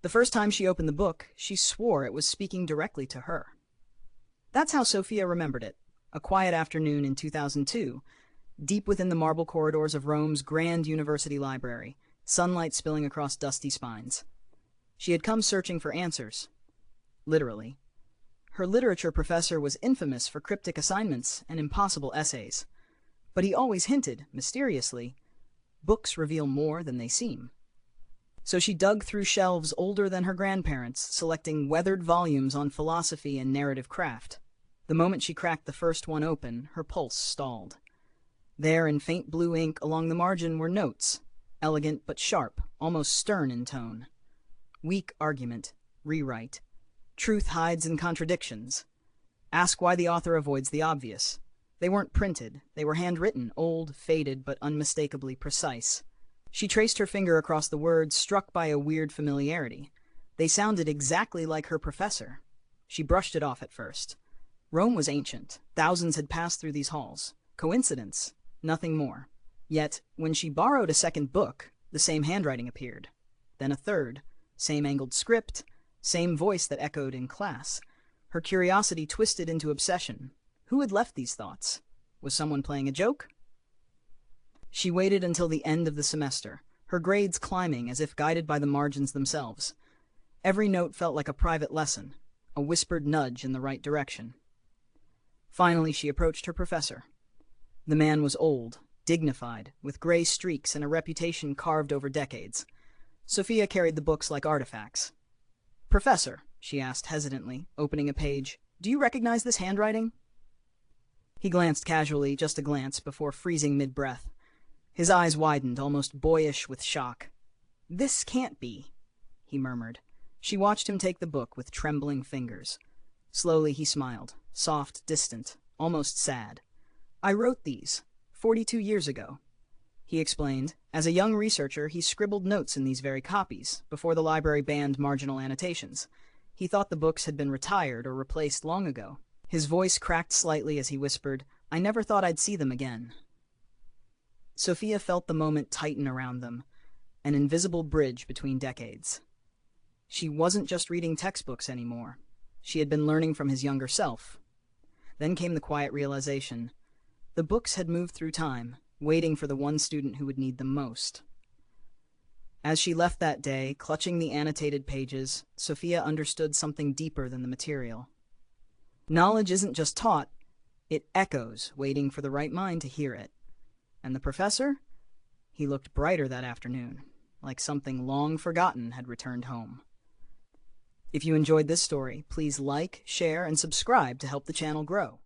The first time she opened the book, she swore it was speaking directly to her. That's how Sophia remembered it, a quiet afternoon in 2002, deep within the marble corridors of Rome's grand university library, sunlight spilling across dusty spines. She had come searching for answers. Literally. Her literature professor was infamous for cryptic assignments and impossible essays. But he always hinted, mysteriously, books reveal more than they seem. So she dug through shelves older than her grandparents, selecting weathered volumes on philosophy and narrative craft. The moment she cracked the first one open, her pulse stalled. There, in faint blue ink along the margin, were notes, elegant but sharp, almost stern in tone. Weak argument, rewrite. Truth hides in contradictions. Ask why the author avoids the obvious. They weren't printed, they were handwritten, old, faded, but unmistakably precise. She traced her finger across the words, struck by a weird familiarity. They sounded exactly like her professor. She brushed it off at first. Rome was ancient. Thousands had passed through these halls. Coincidence? Nothing more. Yet, when she borrowed a second book, the same handwriting appeared. Then a third. Same angled script. Same voice that echoed in class. Her curiosity twisted into obsession. Who had left these thoughts? Was someone playing a joke? She waited until the end of the semester, her grades climbing as if guided by the margins themselves. Every note felt like a private lesson, a whispered nudge in the right direction. Finally, she approached her professor. The man was old, dignified, with gray streaks and a reputation carved over decades. Sophia carried the books like artifacts. "Professor," she asked hesitantly, opening a page, "do you recognize this handwriting?" He glanced casually, just a glance, before freezing mid-breath. His eyes widened, almost boyish with shock. "This can't be," he murmured. She watched him take the book with trembling fingers. Slowly he smiled, soft, distant, almost sad. "I wrote these 42 years ago." He explained. As a young researcher, he scribbled notes in these very copies, before the library banned marginal annotations. He thought the books had been retired or replaced long ago. His voice cracked slightly as he whispered, "I never thought I'd see them again." Sophia felt the moment tighten around them, an invisible bridge between decades. She wasn't just reading textbooks anymore. She had been learning from his younger self. Then came the quiet realization. The books had moved through time, waiting for the one student who would need them most. As she left that day, clutching the annotated pages, Sophia understood something deeper than the material. Knowledge isn't just taught, it echoes, waiting for the right mind to hear it. And the professor? He looked brighter that afternoon, like something long forgotten had returned home. If you enjoyed this story, please like, share, and subscribe to help the channel grow.